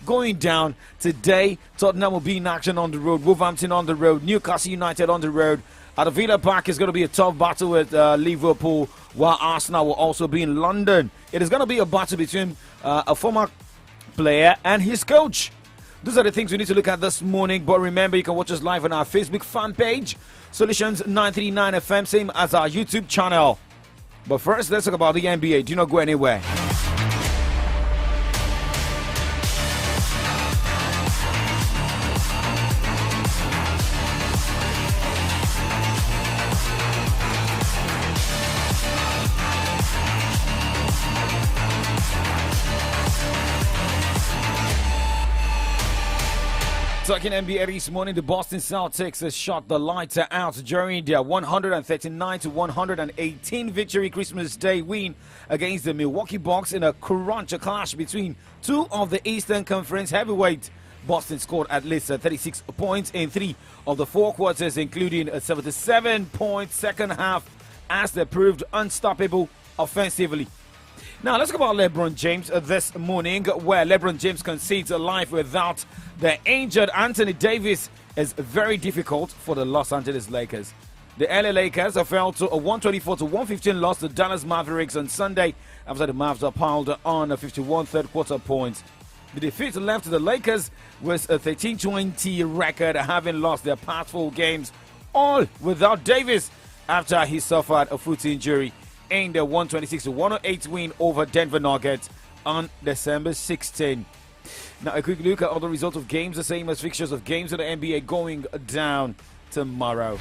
going down today. Tottenham will be in action on the road, Wolverhampton on the road, Newcastle United on the road. At the Villa Park is going to be a tough battle with Liverpool, while Arsenal will also be in London. It is going to be a battle between a former player and his coach. Those are the things we need to look at this morning. But remember, you can watch us live on our Facebook fan page, Solutions 939 FM, same as our YouTube channel. But first, let's talk about the NBA. Do not go anywhere. Talking NBA this morning, the Boston Celtics has shot the lights out during their 139-118 victory Christmas Day win against the Milwaukee Bucks in a crunch clash between two of the Eastern Conference heavyweights. Boston scored at least 36 points in 3 of the 4 quarters, including a 77-point second half, as they proved unstoppable offensively. Now, let's talk about LeBron James this morning, where LeBron James concedes a life without the injured Anthony Davis is very difficult for the Los Angeles Lakers. The LA Lakers fell to a 124-115 loss to Dallas Mavericks on Sunday after the Mavs piled on a 51 third-quarter points. The defeat left the Lakers with a 13-20 record, having lost their past 4 games, all without Davis after he suffered a foot injury in the 126-108 win over Denver Nuggets on December 16. Now, a quick look at all the results of games, the same as fixtures of games in the NBA going down tomorrow.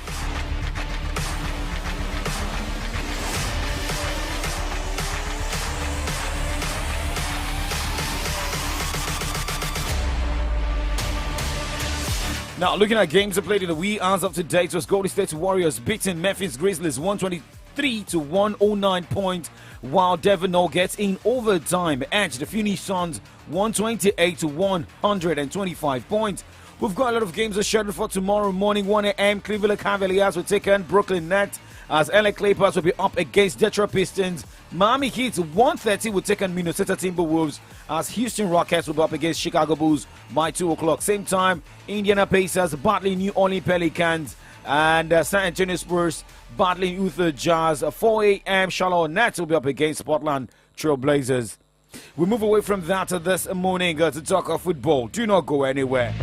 Now, looking at games played in the wee hours of today, it was Golden State Warriors beating Memphis Grizzlies 123-109 points, while Denver Nuggets in overtime edged the Phoenix Suns 128-125 points. We've got a lot of games scheduled for tomorrow morning. 1 a.m. Cleveland Cavaliers will take on Brooklyn Nets, as LA Clippers will be up against Detroit Pistons. Miami Heat 1:30 will take on Minnesota Timberwolves, as Houston Rockets will be up against Chicago Bulls by 2 o'clock. Same time, Indiana Pacers battling New Orleans Pelicans, and San Antonio Spurs battling Utah Jazz. 4 a.m. Charlotte Nets will be up against Portland Trail Blazers. We move away from that this morning to talk of football. Do not go anywhere.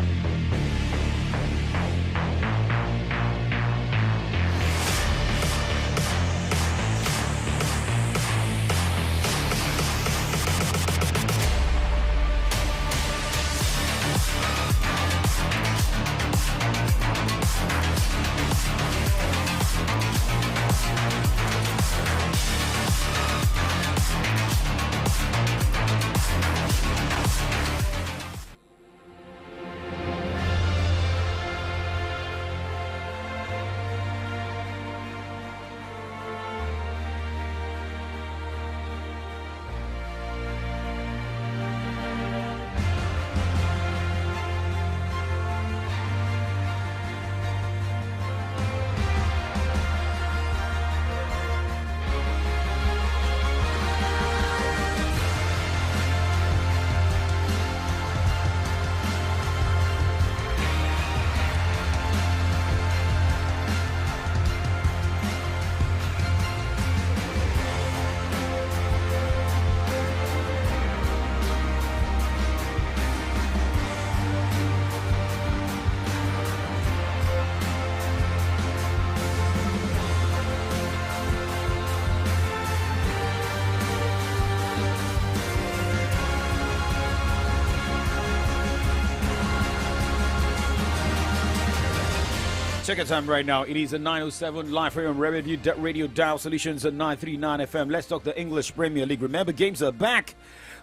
Check your time right now. It is a 9:07 live here on Radio Dial Solutions at 939 FM. Let's talk the English Premier League. Remember, games are back.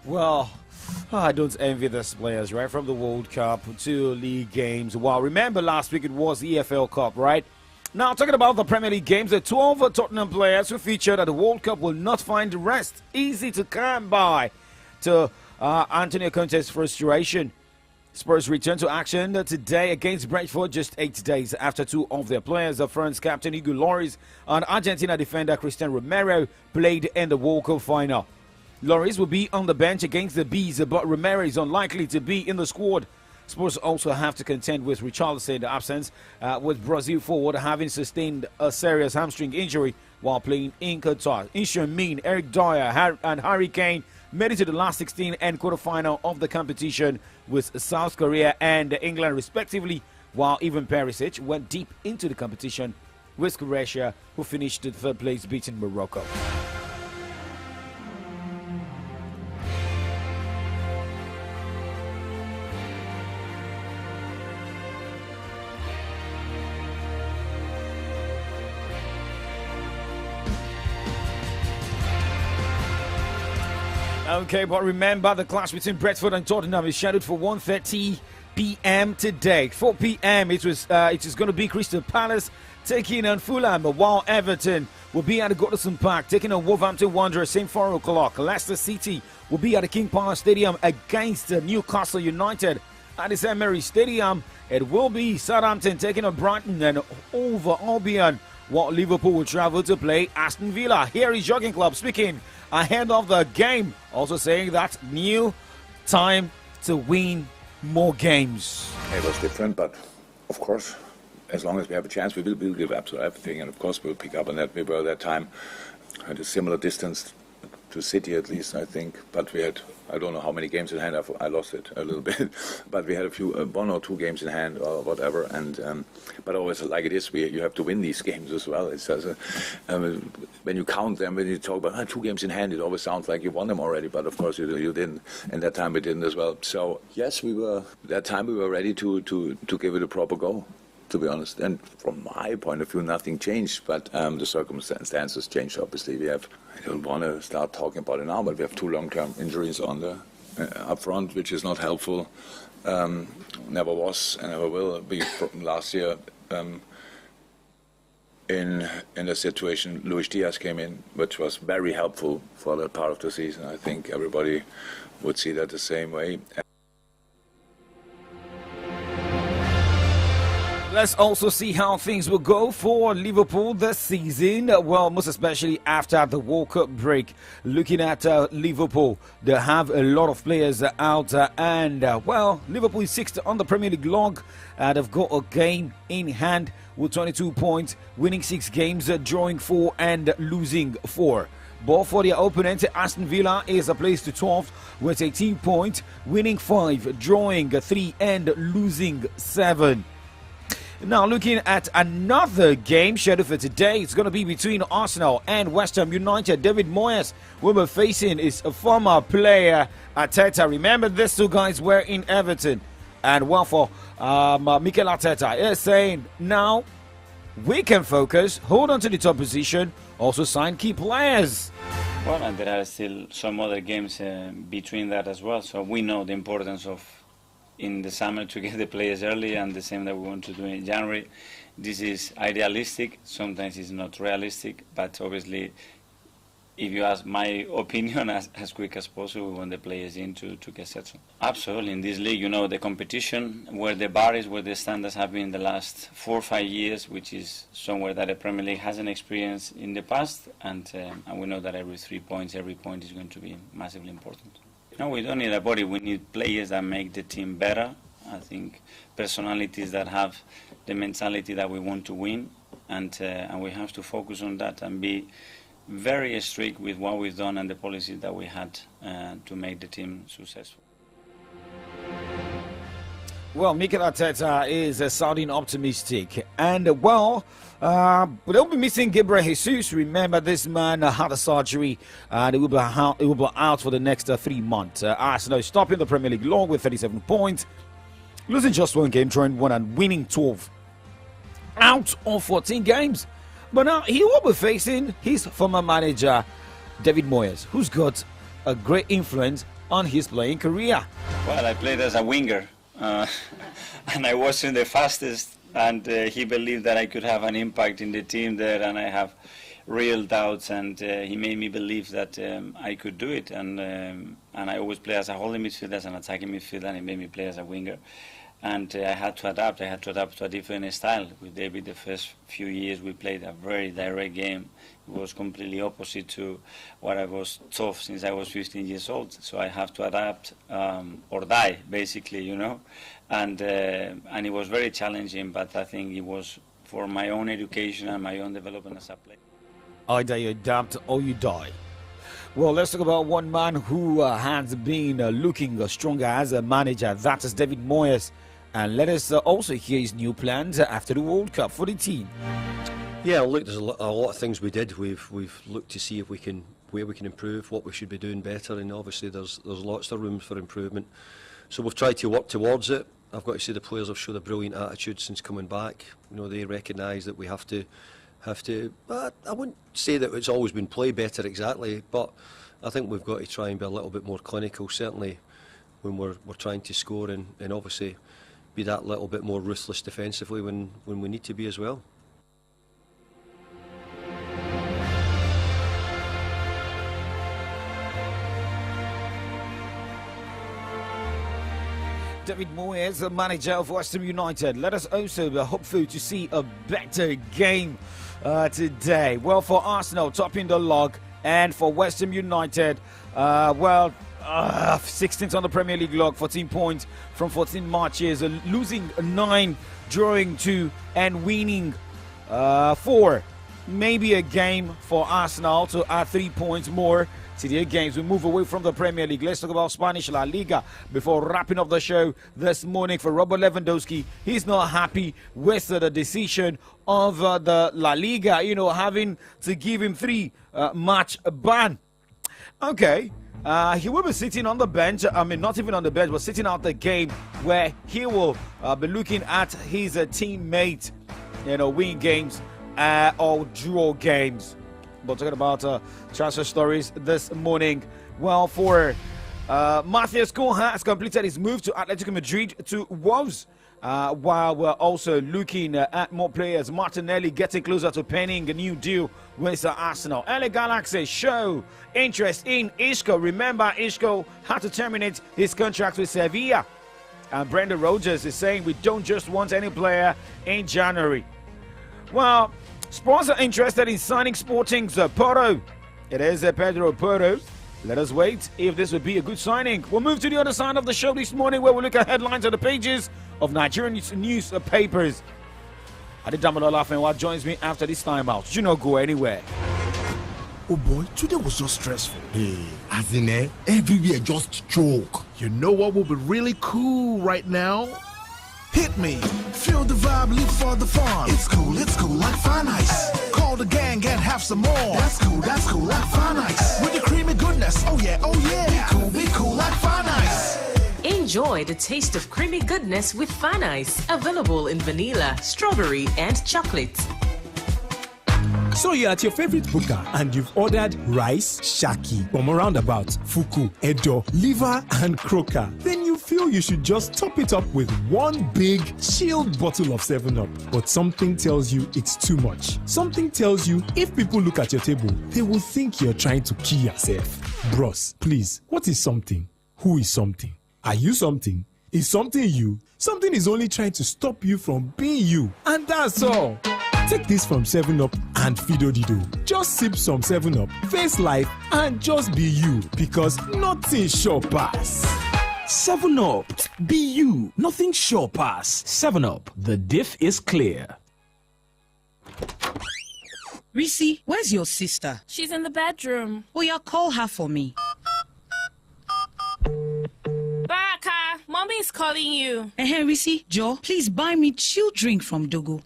Well, I don't envy these players, right? From the World Cup to league games. Wow, remember last week it was the EFL Cup, right? Now, talking about the Premier League games, the 12 Tottenham players who featured at the World Cup will not find rest easy to come by, to Antonio Conte's frustration. Spurs return to action today against Brentford just 8 days after 2 of their players, the France captain Hugo Lloris and Argentina defender Cristian Romero, played in the World Cup final. Lloris will be on the bench against the Bees, but Romero is unlikely to be in the squad. Spurs also have to contend with Richarlison in the absence, with Brazil forward having sustained a serious hamstring injury while playing in Qatar. Incheon Min, Eric Dyer, and Harry Kane made it to the last 16 and quarterfinal of the competition with South Korea and England respectively, while Ivan Perisic went deep into the competition with Croatia, who finished in third place, beating Morocco. Okay, but remember, the clash between Brentford and Tottenham is scheduled for 1:30 p.m. today. 4 p.m. it is going to be Crystal Palace taking on Fulham, while Everton will be at the Goodison Park taking on Wolverhampton Wanderers, same 4 o'clock. Leicester City will be at the King Power Stadium against Newcastle United. At the Emirates Stadium, it will be Southampton taking on Brighton and over Albion, while Liverpool will travel to play Aston Villa. Here is Jurgen Klopp speaking ahead of the game, also saying that new time to win more games. It was different, but of course, as long as we have a chance, we will give absolutely everything, and of course we'll pick up on that. We were at that time at a similar distance to City, at least, I think, but we had, I don't know how many games in hand. I lost it a little bit, but we had a few, 1 or 2 games in hand or whatever. And but always like it is, you have to win these games as well. It's when you count them, when you talk about 2 games in hand, it always sounds like you won them already. But of course you didn't, and that time we didn't as well. So yes, we were ready to give it a proper go, to be honest. And from my point of view, nothing changed, but the circumstances changed. Obviously, I don't want to start talking about it now, but we have 2 long-term injuries on the up front, which is not helpful. Never was and never will be. Last year, in the situation, Luis Diaz came in, which was very helpful for that part of the season. I think everybody would see that the same way. Let's also see how things will go for Liverpool this season. Well, most especially after the World Cup break. Looking at Liverpool, they have a lot of players out, and Liverpool is 6th on the Premier League log. They've got a game in hand with 22 points, winning 6 games, drawing 4 and losing 4. But for their opponent, Aston Villa is a place to 12th with 18 points, winning 5, drawing 3 and losing 7. Now, looking at another game scheduled for today, it's going to be between Arsenal and West Ham United. David Moyes will be facing his former player, Arteta. Remember, these 2 guys were in Everton. And for Mikel Arteta is saying, now we can focus, hold on to the top position, also sign key players. Well, and there are still some other games between that as well. So we know the importance of in the summer to get the players early, and the same that we want to do in January. This is idealistic, sometimes it's not realistic, but obviously if you ask my opinion, as quick as possible, we want the players in to get settled. Absolutely, in this league, you know, the competition, where the bar is, where the standards have been the last 4 or 5 years, which is somewhere that the Premier League hasn't experienced in the past, and we know that every 3 points, every point is going to be massively important. No, we don't need a body. We need players that make the team better. I think personalities that have the mentality that we want to win, and we have to focus on that and be very strict with what we've done and the policies that we had to make the team successful. Well, Mikel Arteta is sounding optimistic, and they'll be missing Gabriel Jesus. Remember, this man had a surgery, and he will be out for the next 3 months. Arsenal is stopping the Premier League log with 37 points, losing just 1 game, drawing 1 and winning 12 out of 14 games. But now he will be facing his former manager, David Moyes, who's got a great influence on his playing career. Well, I played as a winger. And I wasn't the fastest, and he believed that I could have an impact in the team there, and I have real doubts, and he made me believe that I could do it, and I always play as a holding midfielder, as an attacking midfielder, and he made me play as a winger. and I had to adapt. I had to adapt to a different style. With David, the first few years we played a very direct game. It was completely opposite to what I was taught since I was 15 years old. So I have to adapt or die, basically, you know. And it was very challenging, but I think it was for my own education and my own development as a player. Either you adapt or you die. Well, let's talk about one man who has been looking stronger as a manager. That is David Moyes. And let us also hear his new plans after the World Cup for the team. Yeah, look, there's a lot of things we did. We've looked to see if where we can improve, what we should be doing better, and obviously there's lots of room for improvement. So we've tried to work towards it. I've got to say the players have showed a brilliant attitude since coming back. You know, they recognise that we have to. I wouldn't say that it's always been play better exactly, but I think we've got to try and be a little bit more clinical, certainly when we're trying to score, and obviously be that little bit more ruthless defensively when we need to be as well. David Moyes, the manager of West Ham United. Let us also be hopeful to see a better game today. Well, for Arsenal, topping the log, and for West Ham United, 16th on the Premier League log, 14 points from 14 matches, losing 9, drawing 2, and winning 4. Maybe a game for Arsenal to add 3 points more to their games. We move away from the Premier League. Let's talk about Spanish La Liga before wrapping up the show this morning. For Robert Lewandowski, he's not happy with the decision of the La Liga, having to give him 3-match ban. Okay, he will be sitting on the bench. I mean, not even on the bench, but sitting out the game where he will be looking at his teammate, win games or draw games. But talking about transfer stories this morning, well, for Matthias Cunha has completed his move to Atletico Madrid to Wolves, while we're also looking at more players. Martinelli getting closer to penning a new deal with Arsenal. LA Galaxy show interest in Isco. Remember, Isco had to terminate his contract with Sevilla. And Brendan Rodgers is saying we don't just want any player in January. Well, Spurs are interested in signing Sporting's Porro. It is Pedro Porro. Let us wait if this would be a good signing. We'll move to the other side of the show this morning, where we'll look at headlines on the pages of Nigerian newspapers. Adedamola Lafenwa joins me after this time out. Do not go anywhere. Oh boy, today was just stressful. As in everywhere just choke. You know what will be really cool right now? Hit me. Feel the vibe, live for the fun. It's cool like Fun Ice. Call the gang and have some more. That's cool like Fun Ice. With the creamy goodness, oh yeah. Be cool like Fun Ice. Enjoy the taste of creamy goodness with Fun Ice. Available in vanilla, strawberry, and chocolate. So you're at your favorite buka and you've ordered rice, shaki, bomb roundabout, fuku, edo, liver, and croquer. Then you feel you should just top it up with one big, chilled bottle of 7-Up. But something tells you it's too much. Something tells you if people look at your table, they will think you're trying to kill yourself. Bros, please, what is something? Who is something? Are you something? Is something you? Something is only trying to stop you from being you. And that's all. Take this from 7-Up and Fido Dido. Just sip some 7-Up, face life, and just be you. Because nothing sure pass. 7-Up. Be you. Nothing sure pass. 7-Up. The diff is clear. Risi, where's your sister? She's in the bedroom. Oh, yeah, call her for me. Baraka, Mommy is calling you. Hey, Risi, Joe, please buy me chilled drink from Dogo.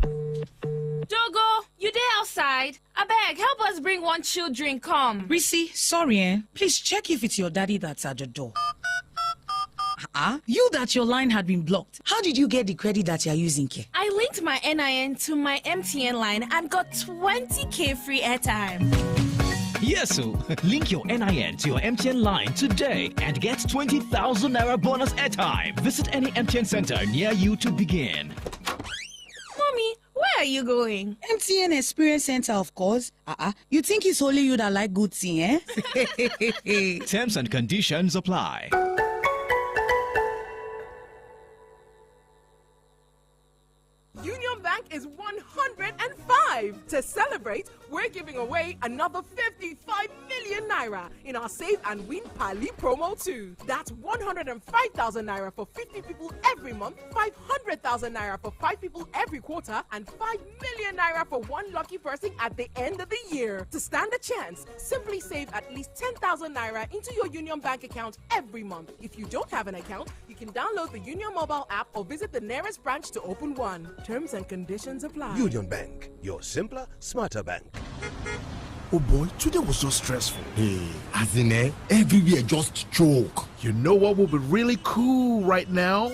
Dogo, you there outside? I beg, help us bring one chilled drink, come. Risi, sorry, please check if it's your daddy that's at the door. You that your line had been blocked. How did you get the credit that you're using, Ke? I linked my NIN to my MTN line and got 20k free airtime. Yes, so link your NIN to your MTN line today and get 20,000 Naira bonus airtime. Visit any MTN center near you to begin. Mommy, where are you going? MTN Experience Center, of course. You think it's only you that like good thing, eh? Terms and conditions apply. is 105. To celebrate, we're giving away another 55 million naira in our Save and Win Pali promo too. That's 105,000 naira for 50 people every month, 500,000 naira for 5 people every quarter, and 5 million naira for one lucky person at the end of the year. To stand a chance, simply save at least 10,000 naira into your Union Bank account every month. If you don't have an account, you can download the Union mobile app or visit the nearest branch to open one. Terms and conditions apply. Union Bank, your simpler, smarter bank. Oh boy, today was so stressful. As in everywhere just choke. You know what will be really cool right now?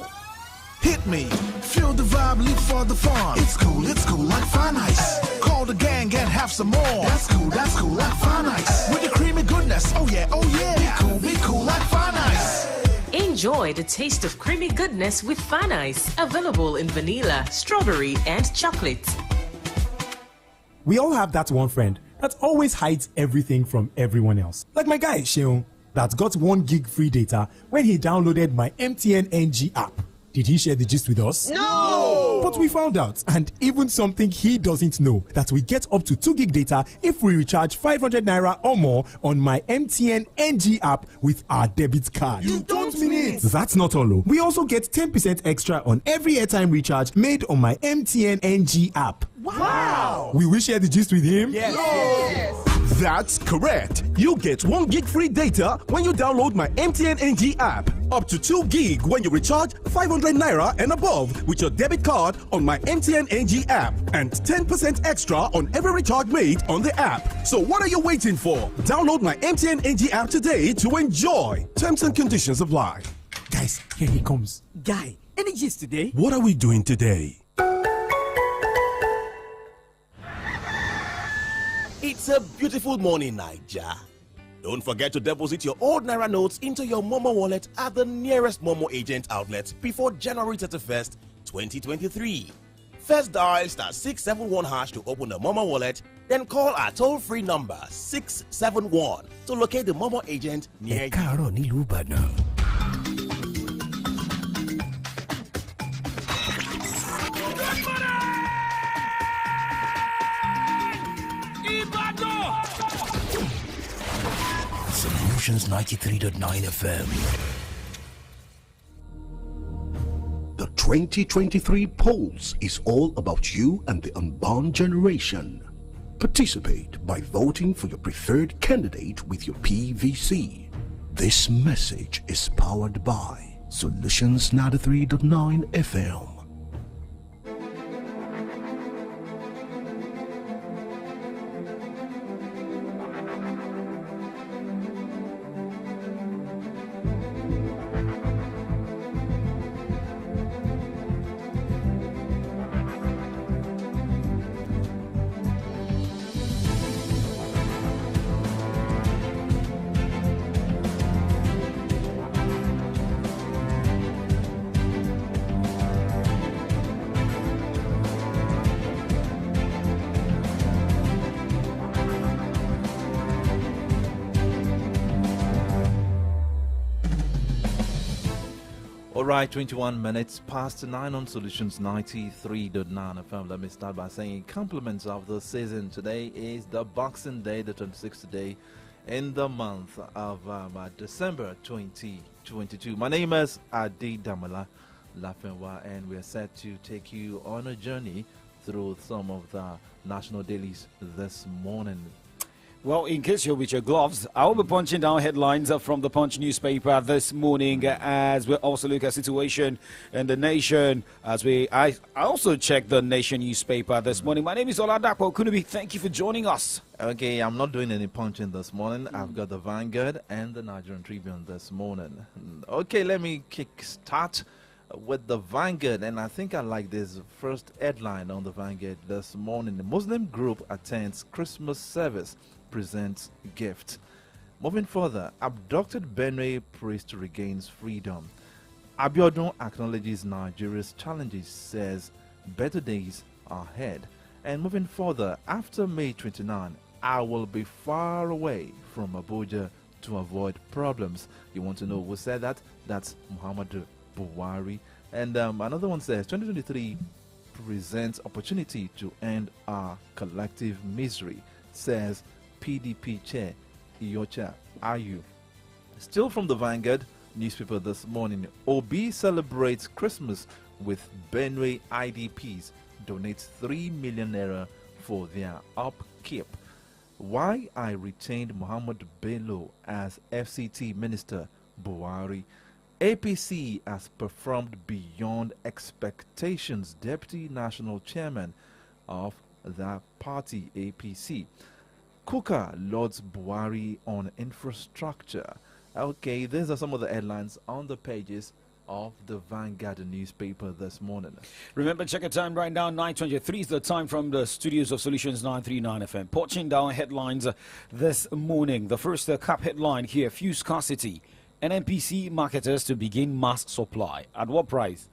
Hit me, feel the vibe, leap for the fun. It's cool like fun ice. Call the gang and have some more. That's cool like fun ice. With the creamy goodness, oh yeah. Be cool like fun ice. Enjoy the taste of creamy goodness with Fun Ice. Available in vanilla, strawberry, and chocolate. We all have that one friend that always hides everything from everyone else. Like my guy, Sheon, that got 1 gig free data when he downloaded my MTN NG app. Did he share the gist with us? No! But we found out, and even something he doesn't know, that we get up to 2 gig data if we recharge 500 naira or more on my MTN NG app with our debit card. You don't mean it! That's not all, though. We also get 10% extra on every airtime recharge made on my MTN NG app. Wow! We will share the gist with him? Yes! That's correct. You get 1 gig free data when you download my MTN NG app. Up to 2 gig when you recharge 500 naira and above with your debit card on my MTN NG app. And 10% extra on every recharge made on the app. So what are you waiting for? Download my MTN NG app today to enjoy. Terms and conditions apply. Guys, here he comes. Guy, any gist today? What are we doing today? It's a beautiful morning, Naija. Don't forget to deposit your old Naira notes into your Momo wallet at the nearest Momo agent outlet before January 31st, 2023. First dial *671# to open the Momo wallet, then call our toll-free number 671 to locate the Momo agent near you. Solutions 93.9 FM. The 2023 polls is all about you and the unborn generation. Participate by voting for your preferred candidate with your PVC. This message is powered by Solutions 93.9 FM. Alright, 21 minutes past 9 on Solutions 93.9 FM. Let me start by saying compliments of the season. Today is the Boxing Day, the 26th day in the month of December 2022. My name is Adi Damola Lafenwa, and we are set to take you on a journey through some of the national dailies this morning. Well, in case you're with your gloves, I will be punching down headlines from the Punch newspaper this morning as we also look at situation in the nation. I also check the Nation newspaper this morning. My name is Oladapo Kunubi. Thank you for joining us. Okay, I'm not doing any punching this morning. I've got the Vanguard and the Nigerian Tribune this morning. Okay, let me start with the Vanguard, and I think I like this first headline on the Vanguard this morning. The Muslim group attends Christmas service, presents gift. Moving further, abducted Benue priest regains freedom. Abiodun acknowledges Nigeria's challenges, says better days are ahead. And moving further, after May 29, I will be far away from Abuja to avoid problems. You want to know who said that? That's Muhammadu Buhari. And another one says 2023 presents opportunity to end our collective misery, says PDP Chair Iyocha Ayu. Still from the Vanguard newspaper this morning, Obi celebrates Christmas with Benue IDPs, donates 3 million naira for their upkeep. Why I retained Muhammad Bello as FCT Minister, Buhari. APC has performed beyond expectations, Deputy National Chairman of the party, APC. Kuka lauds Buhari on infrastructure. Okay, these are some of the headlines on the pages of the Vanguard newspaper this morning. Remember, check your time right now. 9:23 is the time from the studios of Solutions 939 FM. Porching down headlines this morning. The first cap headline here: fuel scarcity. NNPC marketers to begin mass supply. At what price?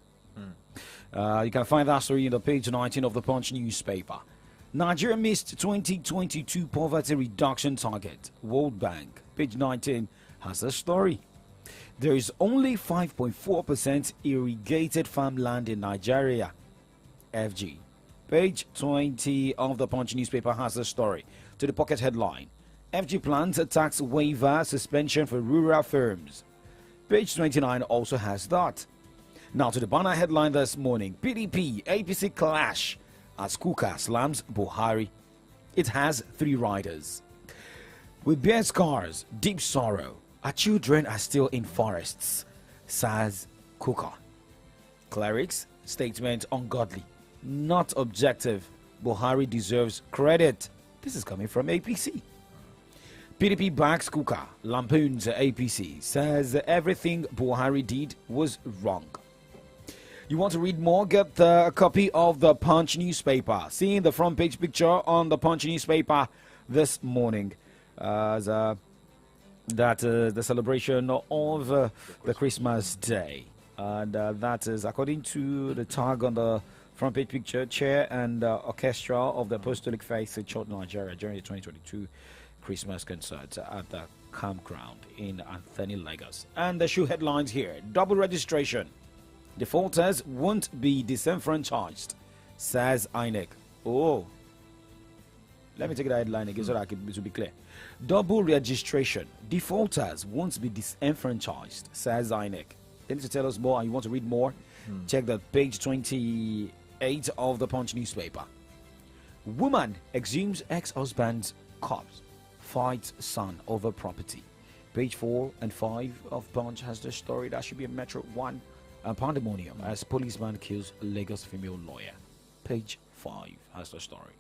You can find that story in the page 19 of the Punch newspaper. Nigeria missed 2022 poverty reduction target. World Bank, page 19, has a story. There is only 5.4% irrigated farmland in Nigeria. FG. Page 20 of the Punch newspaper has a story. To the pocket headline: FG plans a tax waiver suspension for rural firms. Page 29 also has that. Now to the banner headline this morning: PDP APC clash as Kuka slams Buhari. It has 3 riders. We bear scars, deep sorrow. Our children are still in forests, says Kuka. Clerics statement ungodly, not objective. Buhari deserves credit. This is coming from APC. PDP backs Kuka, lampoons APC, says everything Buhari did was wrong. You want to read more? Get the copy of the Punch newspaper. Seeing the front page picture on the Punch newspaper this morning. The celebration of the Christmas Day. And that is, according to the tag on the front page picture, chair and orchestra of the Apostolic Faith Church Nigeria during the 2022 Christmas concert at the campground in Anthony, Lagos. And the shoe headlines here: double registration. Defaulters won't be disenfranchised, says INEC. Oh, let me take that headline again so that it will be clear. Double registration. Defaulters won't be disenfranchised, says INEC. They need to tell us more, and you want to read more? Check the page 28 of the Punch newspaper. Woman exhumes ex-husband's corpse, fights son over property. Page 4 and 5 of Punch has the story. That should be a Metro 1. Pandemonium as policeman kills Lagos female lawyer. Page 5 has the story.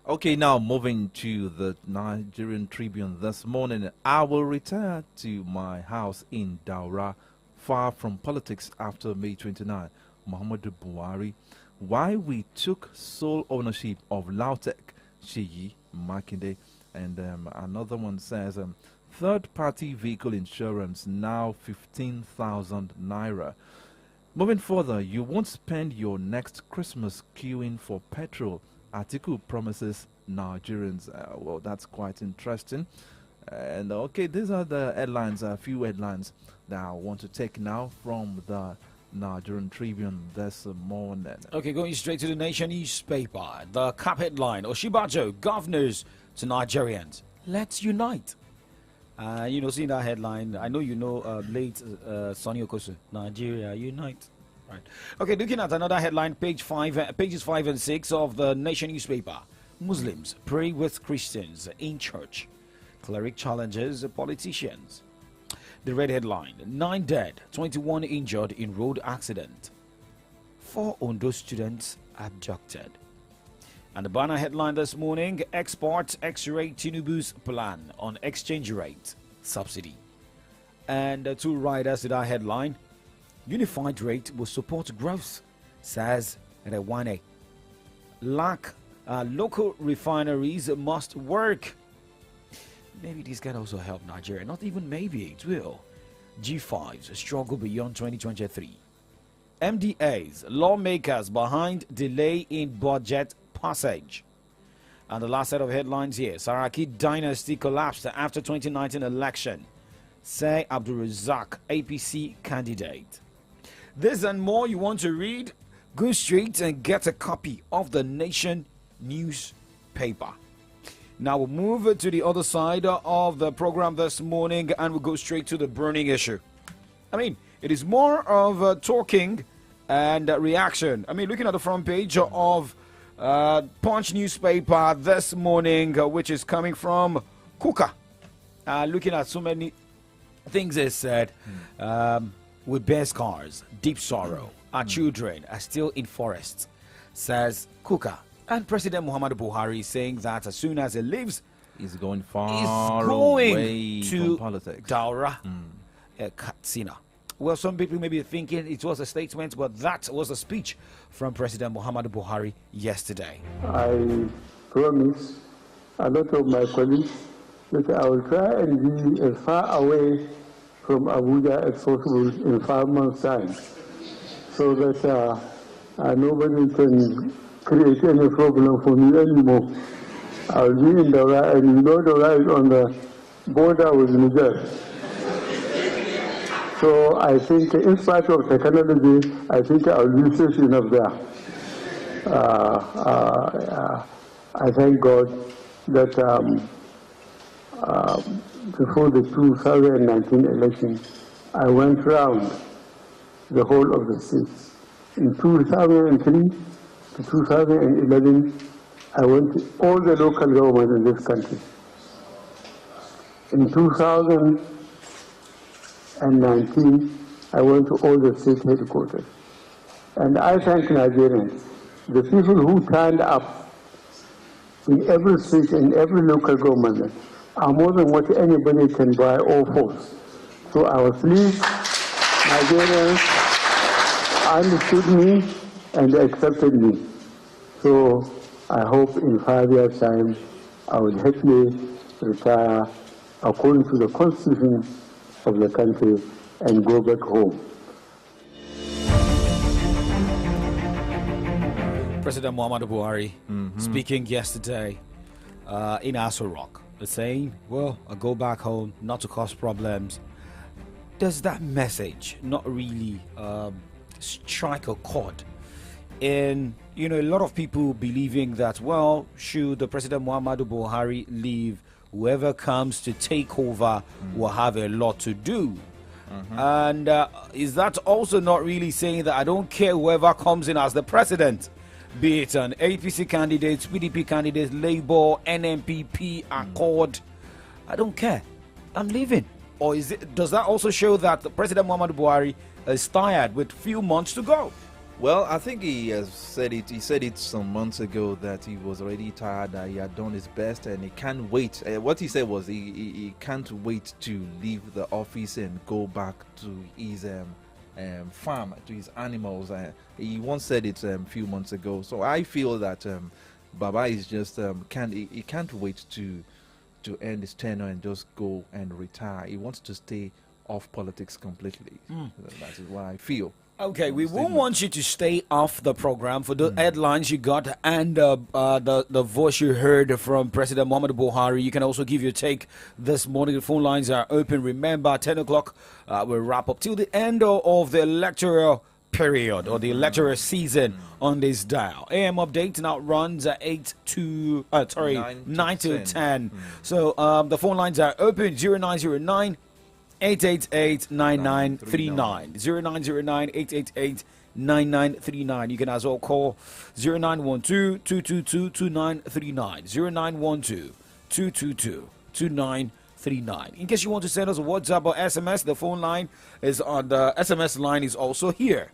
Okay, now moving to the Nigerian Tribune this morning. I will retire to my house in Daura, far from politics after May 29. Muhammadu Buhari. Why we took sole ownership of Lautech, Sheyi Makinde. And another one says, third-party vehicle insurance now 15,000 naira. Moving further, you won't spend your next Christmas queuing for petrol. Atiku promises Nigerians. Well, that's quite interesting. And okay, these are the headlines, a few headlines that I want to take now from the Nigerian Tribune this morning. Okay, going straight to the Nation newspaper. The cap headline: Oshibajo, governors to Nigerians, let's unite. Seeing that headline, I know you know late Sonny Okosu, Nigeria unite. Right. Okay, looking at another headline, pages 5 and 6 of the Nation newspaper. Muslims pray with Christians in church. Cleric challenges politicians. The red headline: 9 dead, 21 injured in road accident. 4 Ondo students abducted. And the banner headline this morning: Export X-ray Tinubu's plan on exchange rate subsidy. And 2 riders to that headline: unified rate will support growth, says Rewane. Local refineries must work. Maybe this can also help Nigeria. Not even maybe, it will. G5s struggle beyond 2023. MDAs, lawmakers behind delay in budget passage. And the last set of headlines here: Saraki dynasty collapsed after 2019 election, say Abdul Razak, APC candidate. This and more you want to read? go straight and get a copy of the Nation newspaper. Now we'll move to the other side of the program this morning and we'll go straight to the burning issue. I mean, it is more of talking and reaction. I mean, looking at the front page of Punch newspaper this morning, which is coming from Kuka. Looking at so many things they said. With bare scars, deep sorrow, our children are still in forests, says Kuka. And President Muhammadu Buhari is saying that as soon as he leaves, he's going far away to from politics. Daura, Katsina. Well, some people may be thinking it was a statement, but that was a speech from President Muhammadu Buhari yesterday. I promise a lot of my colleagues that I will try and be as far away from Abuja as possible in 5 months' time, so that nobody can create any problem for me anymore. I'll be in Daura, and you know Daura is on the border with Niger. So I think, in spite of technology, I think I'll be safe enough there. I thank God that before the 2019 election, I went round the whole of the states. In 2003 to 2011, I went to all the local governments in this country. In 2019, I went to all the state headquarters. And I thank Nigerians, the people who turned up in every state and every local government are more than what anybody can buy or force. So I was pleased Nigerians understood me and accepted me. So I hope in 5 years' time I will happily retire according to the constitution of the country and go back home. President Muhammadu Buhari speaking yesterday in Aso Rock, saying, well, I'll go back home not to cause problems. Does that message not really strike a chord in, a lot of people believing that, well, should the President Muhammadu Buhari leave, whoever comes to take over will have a lot to do? And is that also not really saying that I don't care whoever comes in as the president, be it an APC candidate, PDP candidate, Labour, NMPP, Accord, I don't care, I'm leaving? Or does that also show that the President Muhammadu Buhari is tired with few months to go? Well, I think he has said it. He said it some months ago that he was already tired, that he had done his best, and he can't wait. What he said was he can't wait to leave the office and go back to his farm, to his animals. He once said it a few months ago. So I feel that Baba is just he can't wait to end his tenure and just go and retire. He wants to stay off politics completely. That is what I feel. Okay, we won't want you to stay off the program for the headlines you got and the voice you heard from President Muhammadu Buhari. You can also give your take this morning. The phone lines are open. Remember, 10 o'clock, we'll wrap up till the end of the electoral period or the electoral season on this dial. AM update now runs at 9 to 10. So the phone lines are open. 0909 888-9939 0909-888-9939. You can as well call 0912-222-2939 0912-222-2939. In case you want to send us a WhatsApp or SMS, the phone line is on the SMS line is also here.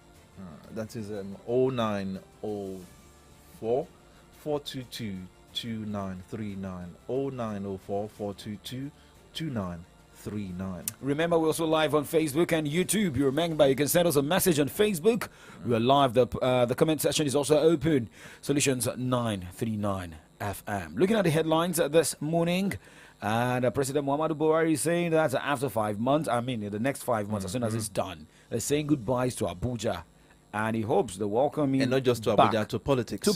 That is 0904 422 2939 0904 422 2939. Remember, we're also live on Facebook and YouTube. You remember, you can send us a message on Facebook. We're live. The comment section is also open. Solutions 939 FM. Looking at the headlines this morning, and President Muhammadu Buhari is saying that after 5 months, in the next 5 months, as soon as it's done, they're saying goodbyes to Abuja, and he hopes they welcome him. And not just to Abuja, to politics.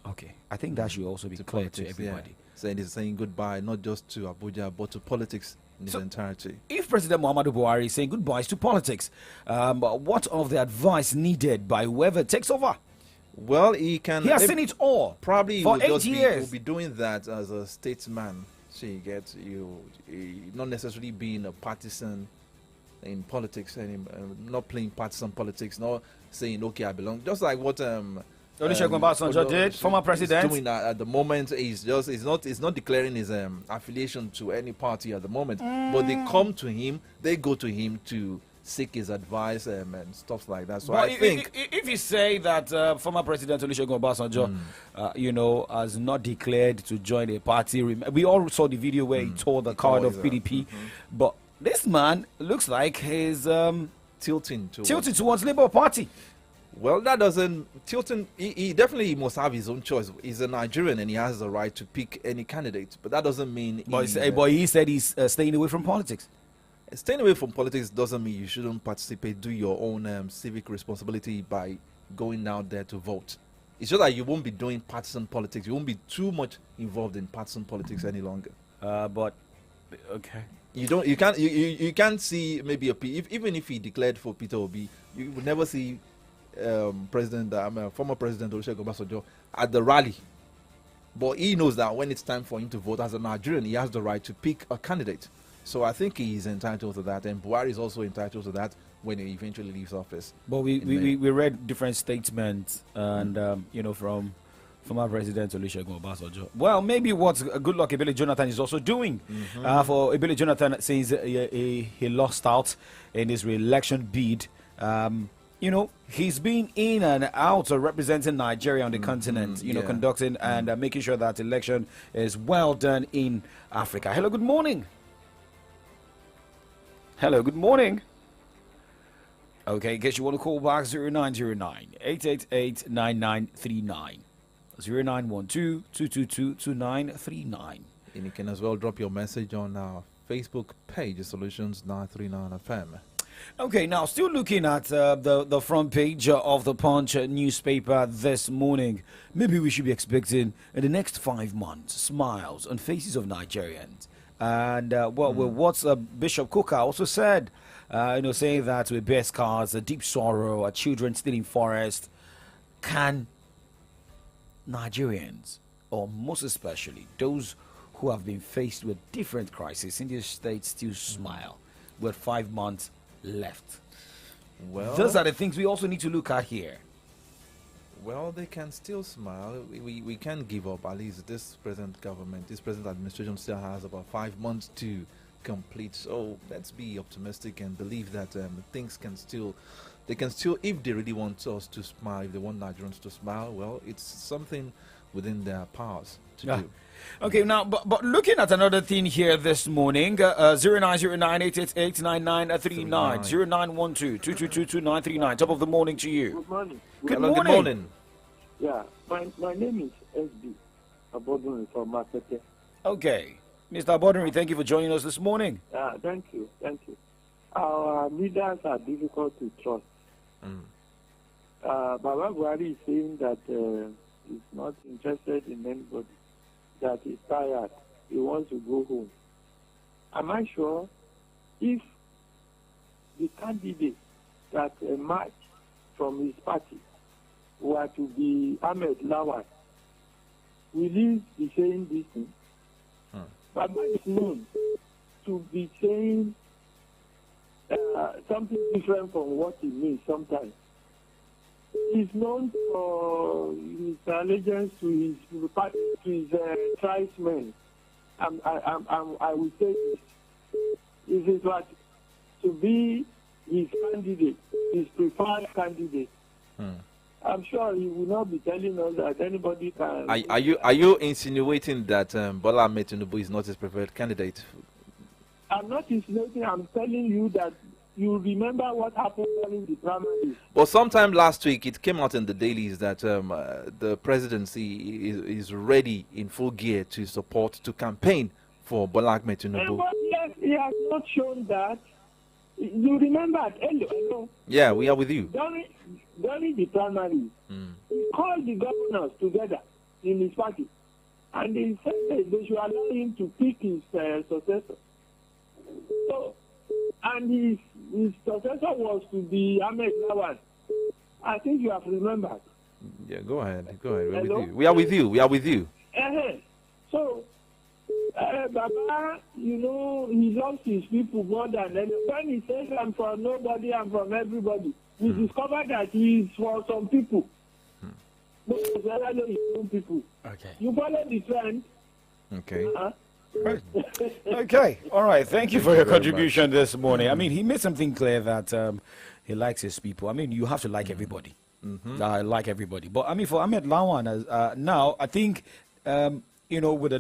Okay, I think that should also be clear to everybody. Yeah. Saying goodbye not just to Abuja but to politics in its entirety. If President Muhammadu Buhari is saying goodbyes to politics, what of the advice needed by whoever takes over? Well, he has seen it all. Probably for will 8 just years. will be doing that as a statesman. So you get not necessarily being a partisan in politics anymore, not playing partisan politics, not saying okay I belong. Just like what Olusegun Obasanjo did, former president. Doing that at the moment is not declaring his affiliation to any party at the moment, but they come to him, they go to him to seek his advice and stuff like that. So but I think if you say that former President Olusegun Obasanjo, has not declared to join a party, we all saw the video where he tore the card of PDP, but this man looks like he's tilting towards Labour Party. Well, that doesn't Tilton. He definitely must have his own choice. He's a Nigerian and he has the right to pick any candidate. But that doesn't mean. But he said he's staying away from politics. Staying away from politics doesn't mean you shouldn't participate. Do your own civic responsibility by going out there to vote. It's just that you won't be doing partisan politics. You won't be too much involved in partisan politics any longer. But okay. You can't see maybe even if he declared for Peter Obi, you would never see former President Olusegun Obasanjo at the rally. But he knows that when it's time for him to vote as a Nigerian, he has the right to pick a candidate. So I think he is entitled to that, and Buhari is also entitled to that when he eventually leaves office. But we read different statements, and from former President Olusegun Obasanjo. Well, maybe what Goodluck Ebele Jonathan is also doing. For Ebele Jonathan, since he lost out in his re-election bid, he's been in and out representing Nigeria on the continent, conducting and making sure that election is well done in Africa. Hello, good morning. Hello, good morning. Okay, in case you want to call back, 0909-888-9939. 0912-222-2939. And you can as well drop your message on our Facebook page, Solutions 939 FM. Okay, now still looking at the front page of the Punch newspaper this morning. Maybe we should be expecting in the next 5 months smiles on faces of Nigerians. And what Bishop Kuka also said, saying that we bear scars, a deep sorrow, our children still in forest. Can Nigerians, or most especially those who have been faced with different crises in this state, still smile with 5 months left? Well, those are the things we also need to look at here. Well, they can still smile. We can't give up. At least this present government, this present administration still has about 5 months to complete. So let's be optimistic and believe that things can still, if they really want us to smile, if they want Nigerians to smile, well, it's something within their powers to do. Okay, now, but looking at another thing here this morning, 0909-888-9939, 0912-222-2939. Top of the morning to you. Good morning. Good morning. Yeah, my name is SB Abodunri from Makete. Okay, Mr. Abodunri, thank you for joining us this morning. Thank you. Our leaders are difficult to trust. Baba Buhari is saying that he's not interested in anybody, that he's tired, he wants to go home. Am I sure if the candidate that emerged from his party were to be Ahmed Lawal, will he be saying this thing? Baba is known to be saying something different from what he means sometimes. He's known for his allegiance to his party, to his tribesmen. I would say this. If it was to be his candidate, his preferred candidate, I'm sure he will not be telling us that anybody can. Are you insinuating that Bola Ahmed Tinubu is not his preferred candidate? I'm not insinuating. I'm telling you that you remember what happened during the primaries. Well, sometime last week it came out in the dailies that the presidency is ready in full gear to campaign for Bola Ahmed Tinubu. But he has not shown that. You remember at hello. Yeah, we are with you. During the primaries, he called the governors together in his party, and he said that they should allow him to pick his successor. and his successor was to be Ahmed Lawan. I think you have remembered. Yeah, go ahead. We're Hello? with you. We are with you. So, Baba, you know, he loves his people more than anyone. When he says, I'm from nobody, I'm from everybody, we discovered that he is for some people. But his own people. Okay. You follow the trend. Okay. Okay, all right. Thank you for your very contribution this morning. I mean, he made something clear that he likes his people. I mean, you have to like everybody. Like everybody. But I mean, for Ahmed Lawan, now I think, you know, with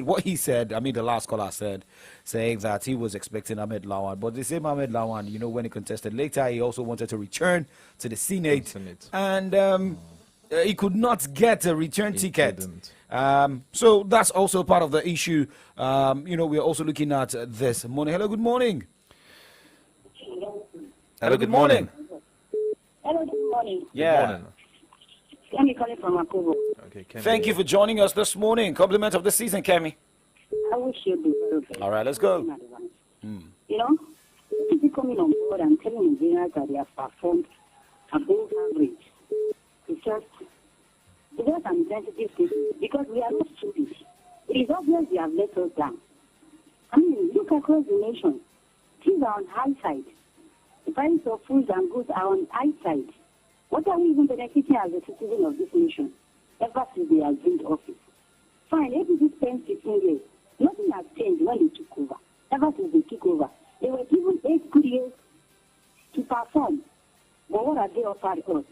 what he said, I mean, the last caller said, saying that he was expecting Ahmed Lawan. But the same Ahmed Lawan, you know, when he contested later, he also wanted to return to the Senate. And he could not get a return ticket. So that's also part of the issue. You know, we're also looking at this morning. Hello, good morning. Hello, good morning. Hello, good morning. Yeah. Good morning. Kemi calling from Akubo. Okay, Kemi. Thank you for joining us this morning. Compliment of the season, Kemi. I wish you'd be very good. All right, let's go. You know, people coming on board and telling Nigerians that they have performed above average. It's just an identity statement because we are not stupid. It is obvious they have let us down. I mean, look across the nation. Things are on high side. The price of foods and goods are on high side. What are we even benefiting as a citizen of this nation ever since they have gained office? Fine, APC spent 15 years. Nothing has changed when they took over. Ever since they took over, they were given 8 good years to perform. But what have they offered us?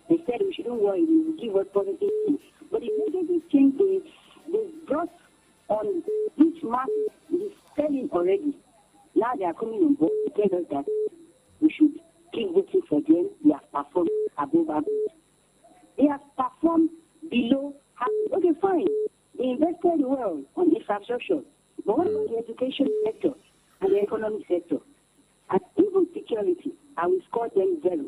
They said we shouldn't worry, we will give us positive things. But the negative change they brought on each market is selling already. Now they are coming on board to tell us that we should keep voting for them. They have performed above average. They have performed below average. Okay, fine. They invested well on infrastructure. But what about the education sector and the economic sector? And even security, I will score them 0.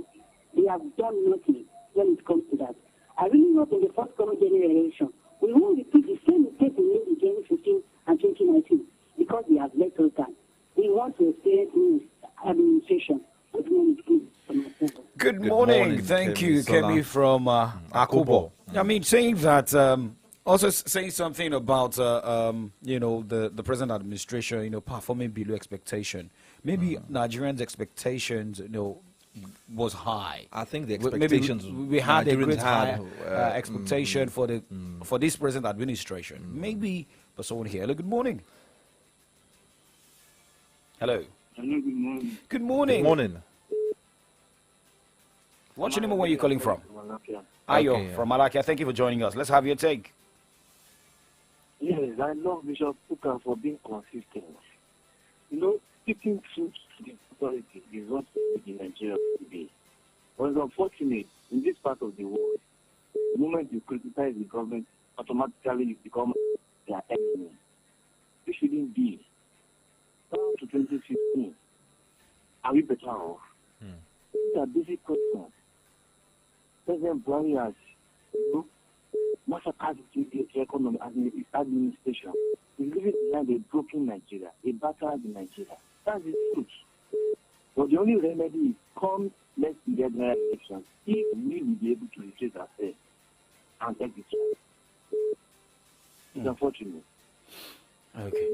They have done nothing when it comes to that. I really hope in the forthcoming general election, we won't repeat the same mistake we made in 2015 and 2019 because they have let us down. We want to experience new administration. Good morning. Thank you, Kemi from Akubo. I mean, saying that, also saying something about, you know, the present administration, you know, performing below expectation. Maybe Nigerians' expectations, you know, was high. I think the expectations we had a great high had, expectation for this present administration. Maybe, but someone here. Hello, good morning. Hello. Hello, good morning. Good morning. Good morning. What's your name and where are you calling from? Ayo Okay, from Malakia. Thank you for joining us. Let's have your take. Yes, I love Bishop Puka for being consistent. You know, speaking truth to the authority is what in Nigeria today. But it's unfortunate in this part of the world, the moment you criticize the government, automatically you become their enemy. This shouldn't be. Down to 2015, are we better off? These are basic questions. President Buhari has, you know, massacred the economy and his administration. He's leaving behind a broken Nigeria, a battered Nigeria. That's the truth. But the only remedy is come next year general elections if we will be able to retrace ourselves and take the chance. It's unfortunate. Okay.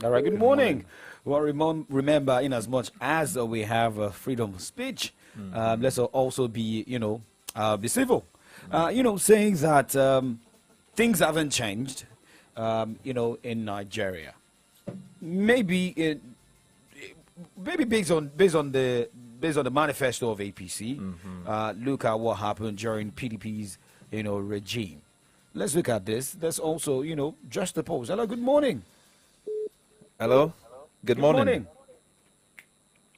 All right. Good morning. Well, remember, in as much as we have freedom of speech, let's also be, you know, be civil. You know, saying that things haven't changed, you know, in Nigeria. Maybe based on the manifesto of APC. Look at what happened during PDP's, you know, regime. Let's look at this. Let's also, you know, just the pose. Hello. Good morning. Hello. Good morning.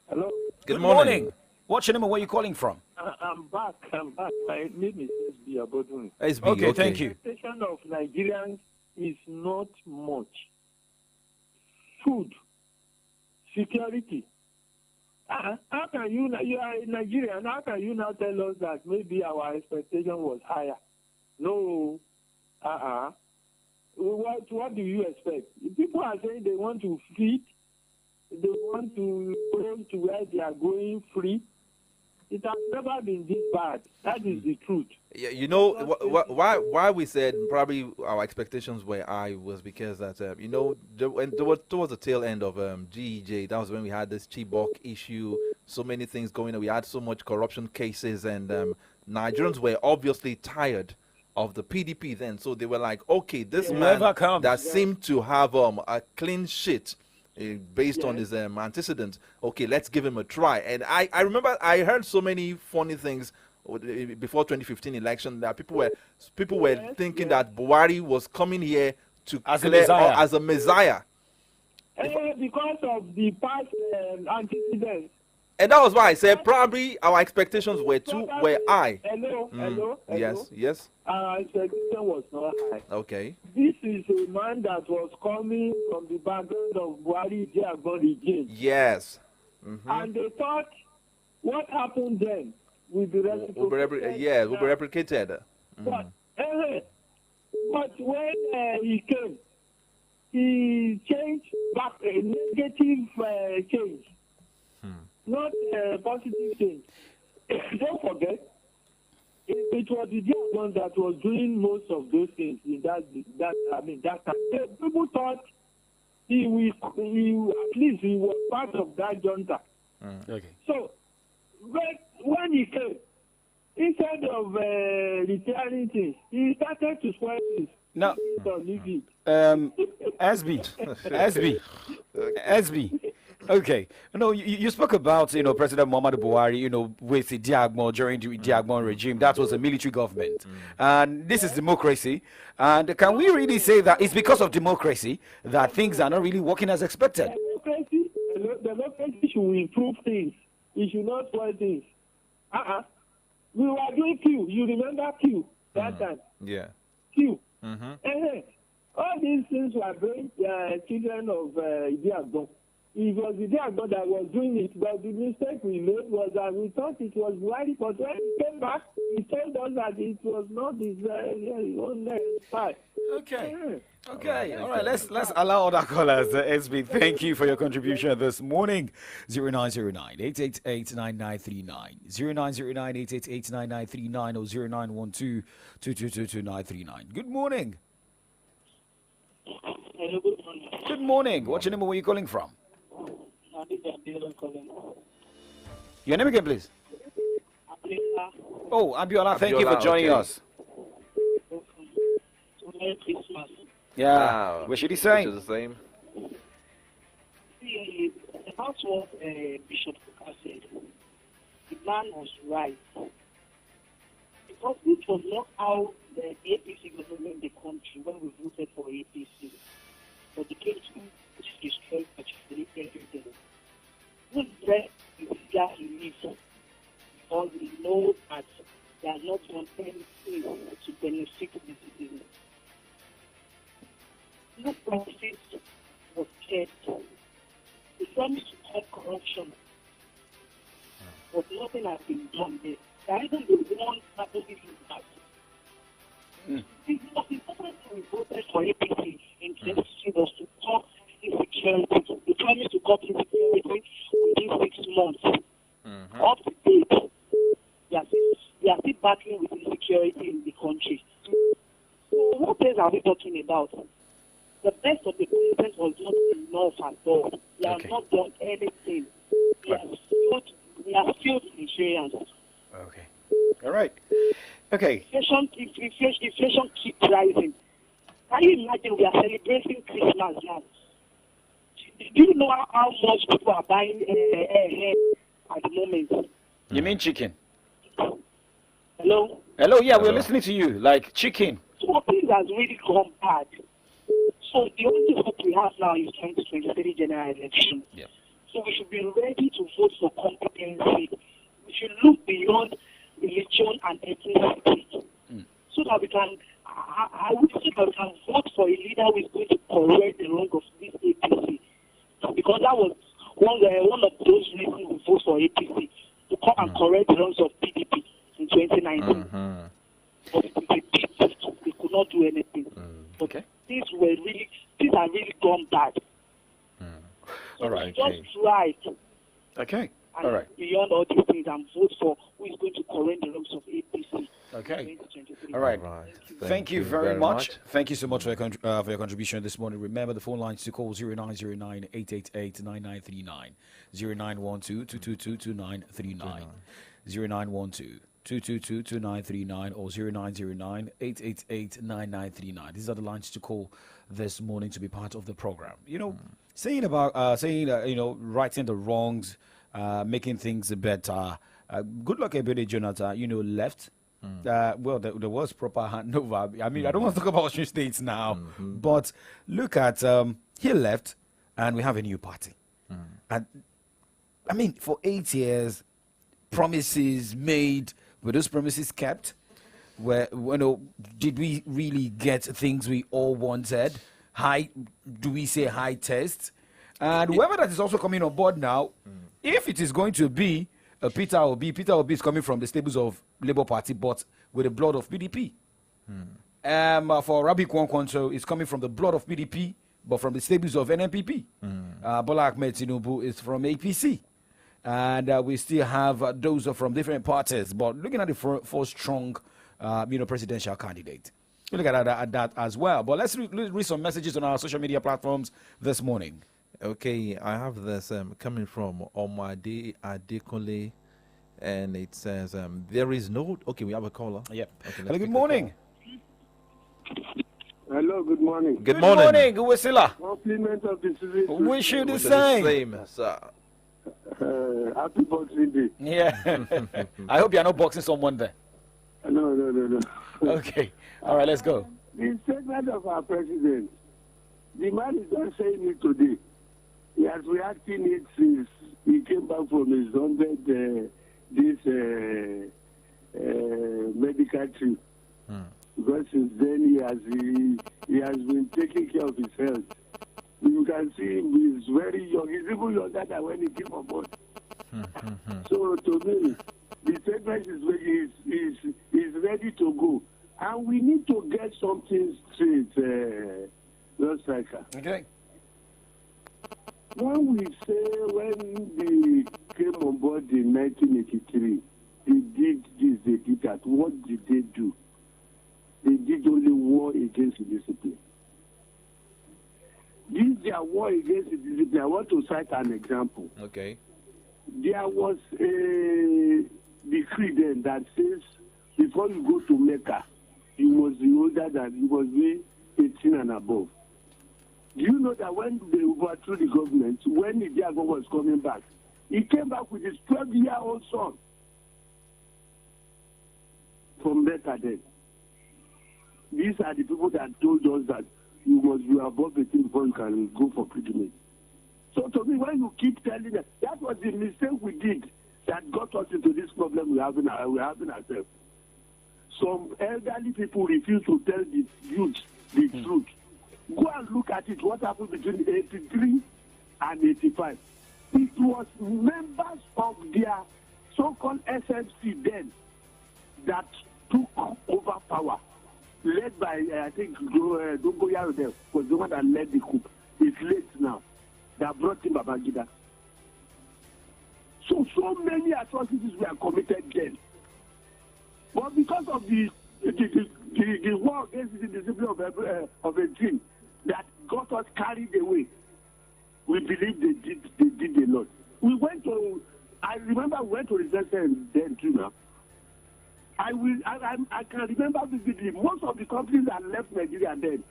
Hello. Good morning. What's your name and where are you calling from? I'm back. My name is SB Abodun. SB, okay, thank you. The expectation of Nigerians is not much. Food, security. How can you are a Nigerian, how can you now tell us that maybe our expectation was higher? No. What do you expect? People are saying they want to feed they want to go to where they are going free. It has never been this bad. That is the truth. Yeah, you know why we said probably our expectations were high was because that when towards the tail end of GEJ, that was when we had this Chibok issue, so many things going on. We had so much corruption cases, and Nigerians were obviously tired of the PDP then, so they were like, okay, this man that seemed to have a clean sheet based on his antecedents, okay, let's give him a try. And I remember I heard so many funny things before 2015 election that people were thinking that Buhari was coming here to as a messiah. Because of the past antecedents. And that was why I said probably our expectations were high. Hello. Yes. Our expectation was not high. Okay. This is a man that was coming from the background of Buhari Diagbon regime. Yes. And they thought what happened then will be replicated. Will be replicated. But when he came, he changed back a negative change. Not a positive thing. Don't forget, it was the Diagbon that was doing most of those things in that time. People thought he at least he was part of that junta. Okay. So, when he came, instead of retiring things, he started to spoil things. Now, SB. Okay. No, you spoke about, President Muhammadu Buhari, with the Diagbon during the Diagbon regime. That was a military government. And this is democracy. And can we really say that it's because of democracy that things are not really working as expected? Democracy should improve things. It should not spoil things. We were doing Q. You remember Q that time? Yeah. Q. All these things were doing children of Diagbon. It was the Diagbon that was doing it, but the mistake we made was that we thought it was Buhari, but when he came back, he told us that it was not his own part. Okay. Okay. All right. Let's allow other callers. SB, thank you for your contribution this morning. 0909-888-9939. 0909-888-9939 or 0912-222-2939. Good morning. Hello, good morning. Good morning. What's your name and where are you calling from? Your name again, please. Oh, Abiola, thank you for joining us. Yeah, what should he say? The same. About what Bishop Kuka said, the man was right. Because it was not how the APC government the country when we voted for APC. But the case which destroyed actually everything. Good breath is their relief. Because we know that they are not done anything to benefit the citizens. No profit was kept. They promised to cut corruption. But nothing has been done there. There isn't the one happening that. The most important thing we voted for APC in 2016 was to cut insecurity. They promised to cut insecurity within 6 months. Up to date, they are still battling with insecurity in the country. So what else are we talking about? The best of the president was not enough at all. They have not done anything. We are still Nigerians. Okay. All right. Okay. Inflation keeps rising. Can you imagine we are celebrating Christmas now? Do you know how much people are buying at the moment? You mean chicken? Hello? Hello, yeah, we're listening to you. Like chicken. So things has really gone bad. So the only hope we have now is 2023 general election. Yeah. So we should be ready to vote for competency. We should look beyond religion and ethnicity. So that we can, I would say that we can vote for a leader who is going to correct the wrong of this APC. Because that was one of those reasons we vote for APC, to come and correct the wrongs of PDP in 2019. But it is a pity they could not do anything. Okay. Things are really gone bad. All right. Just right. Okay. And All right. beyond all these things, and vote for who is going to correct the wrongs of APC. Okay. 2023. All right. Thank you very much. much. Thank you so much for your contribution this morning. Remember the phone lines to call 0909-888-9939, 0912-222-2939, 0912-222-2939, or 0909-888-9939. These are the lines to call this morning to be part of the program. You know, saying about righting the wrongs, making things better. Good luck, Ebede Jonathan. Left. Well, there was proper handover. I mean, I don't want to talk about Washington States now, but look at he left, and we have a new party. And I mean, for 8 years, promises made, were those promises kept? Did we really get things we all wanted? Do we say high test? And whoever that is also coming on board now, if it is going to be Peter Obi is coming from the stables of Labour Party, but with the blood of PDP. For Rabi Kwankwanso, it's coming from the blood of PDP, but from the stables of NNPP. Bola Ahmed Tinubu is from APC. And we still have those from different parties. But looking at the four strong, presidential candidate. We look at that as well. But let's read some messages on our social media platforms this morning. Okay, I have this coming from Omade Adekunle, and it says, there is no... Okay, we have a caller. Yep. Okay, hello, good morning. Hello, good morning. Good morning. Uwesila. Compliment of the season. Wish you the same. Sir. Happy Boxing Day. Yeah. I hope you're not boxing someone there. No. Okay. All right, let's go. The statement of our president, the man is not saying it today. He has reacting it since he came back from his 100 days medical trip. Because since then he has been taking care of his health. You can see him, he's very young. He's even younger than when he came on board. So to me, the statement is ready to go. And we need to get something straight, Lord Striker. Okay. When we say when they came on board in 1983, they did this, they did that. What did they do? They did only war against discipline. This their war against discipline. I want to cite an example. Okay. There was a decree then that says before you go to Mecca, you must be older than, you must be 18 and above. Do you know that when they overthrew the government, when Idiago was coming back, he came back with his 12-year-old son from Mecca then. These are the people that told us that you must be above 18 before you can go for pilgrimage. So to me, when you keep telling them, that was the mistake we did that got us into this problem we're having ourselves. Some elderly people refuse to tell the youth the truth. Go and look at it, what happened between 83 and 85. It was members of their so-called SMC then that took over power, led by, I think, Dongo Yaro was the one that led the coup. It's late now. That brought in Babangida. So many atrocities were committed then. But because of the war against the discipline of a dream that got us carried away, we believe they did a lot. I remember we went to research then too now. I can remember vividly most of the companies that left Nigeria then,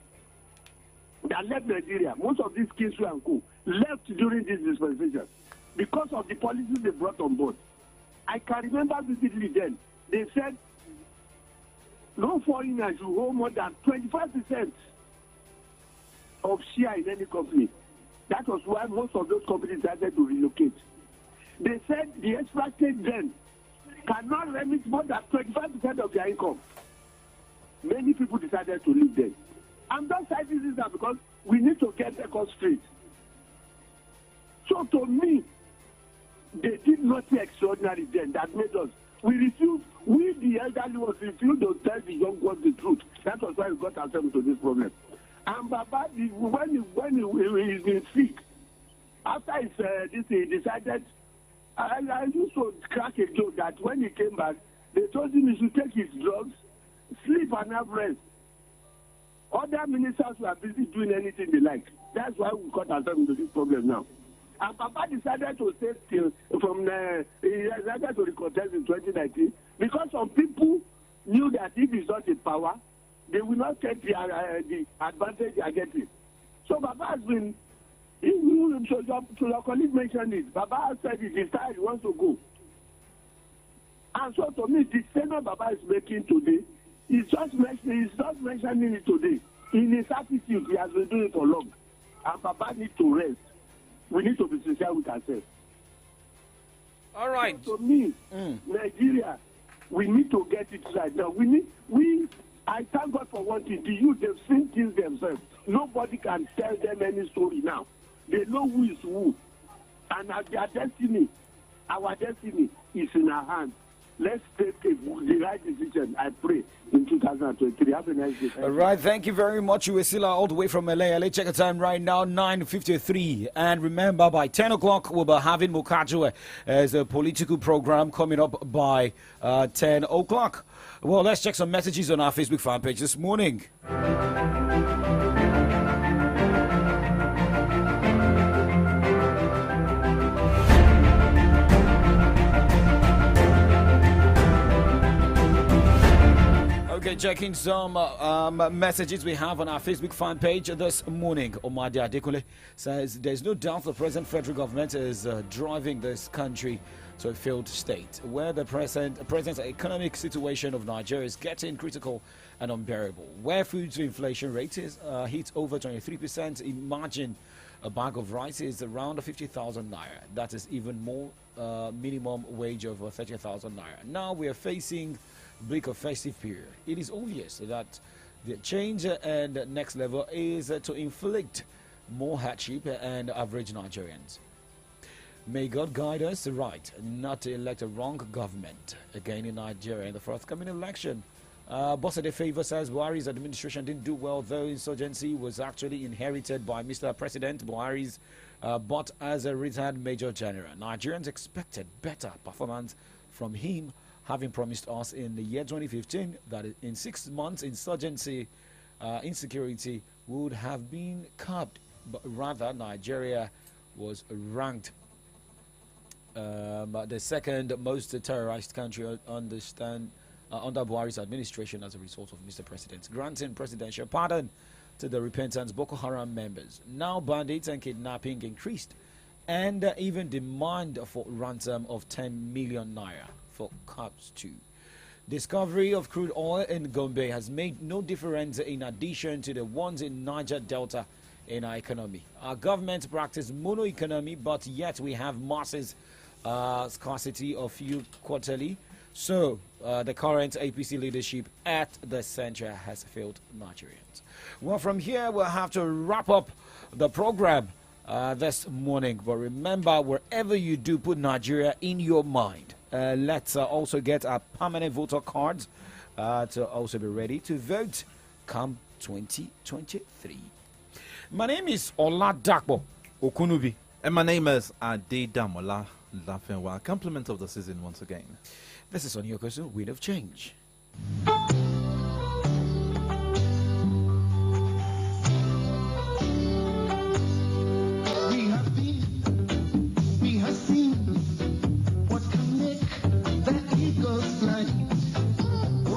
most of these Kingsway and Co. left during this dispensation because of the policies they brought on board. I can remember vividly then, they said no foreigners should hold more than 25% of share in any company. That was why most of those companies decided to relocate. They said the extracted then cannot remit more than 25% of their income. Many people decided to leave them. I'm just citing this now because we need to get records straight. So to me, they did nothing extraordinary then that made us. We the elderly ones refused to tell the young ones the truth. That was why we got ourselves into this problem. And Baba, when he's been sick, after he decided, I used to crack a joke that when he came back, they told him he should take his drugs, sleep and have rest. Other ministers were busy doing anything they like. That's why we got ourselves into this problem now. And Papa decided to stay still he decided to contest in 2019 because some people knew that if he's not in power, they will not get the advantage they are getting. So Papa has been, so your colleague mentioned it, Papa said it is time he wants to go. And so to me, the statement Papa is making today, he's just mentioning it today. In his attitude, he has been doing it for long. And Papa needs to rest. We need to be sincere with ourselves. All right. So to me, Nigeria, we need to get it right now. I thank God for one thing. The youth, they've seen things themselves. Nobody can tell them any story now. They know who is who. And our destiny is in our hands. Let's take the right decision, I pray, in 2023. Have a nice day. All right, thank you very much, Uesila, all the way from LA. Let's check the time right now, 9:53. And remember, by 10 o'clock, we'll be having Mokajwe as a political program coming up by 10 o'clock. Well, let's check some messages on our Facebook fan page this morning. Okay, checking some messages we have on our Facebook fan page this morning. Omadi Adekule says there's no doubt the present federal government is driving this country to a failed state, where the present economic situation of Nigeria is getting critical and unbearable, where food to inflation rate is hit over 23%. Imagine a bag of rice is around 50,000 naira. That is even more minimum wage of 30,000 naira. Now we are facing bleak of festive period. It is obvious that the change and next level is to inflict more hardship and average Nigerians. May God guide us right, not to elect a wrong government again in Nigeria in the forthcoming election. Bosede Favor says Buhari's administration didn't do well, though insurgency was actually inherited by Mr. President Buhari's, but as a retired Major General. Nigerians expected better performance from him, having promised us in the year 2015 that in 6 months insecurity would have been curbed, but rather Nigeria was ranked the second most terrorized country under Buhari's administration as a result of Mr. President granting presidential pardon to the repentant Boko Haram members. Now bandits and kidnapping increased, and even demand for ransom of 10 million naira for cops too. Discovery of crude oil in Gombe has made no difference in addition to the ones in Niger Delta in our economy. Our government practice mono economy, but yet we have masses scarcity of fuel quarterly. So the current APC leadership at the center has failed Nigerians. Well, from here we'll have to wrap up the program this morning. But remember, wherever you do, put Nigeria in your mind. Let's also get our permanent voter cards to also be ready to vote come 2023. My name is Oladapo Okunubi. And my name is Adedamola Lafenwa. Compliment of the season once again. This is Onyokosu, Wind of Change.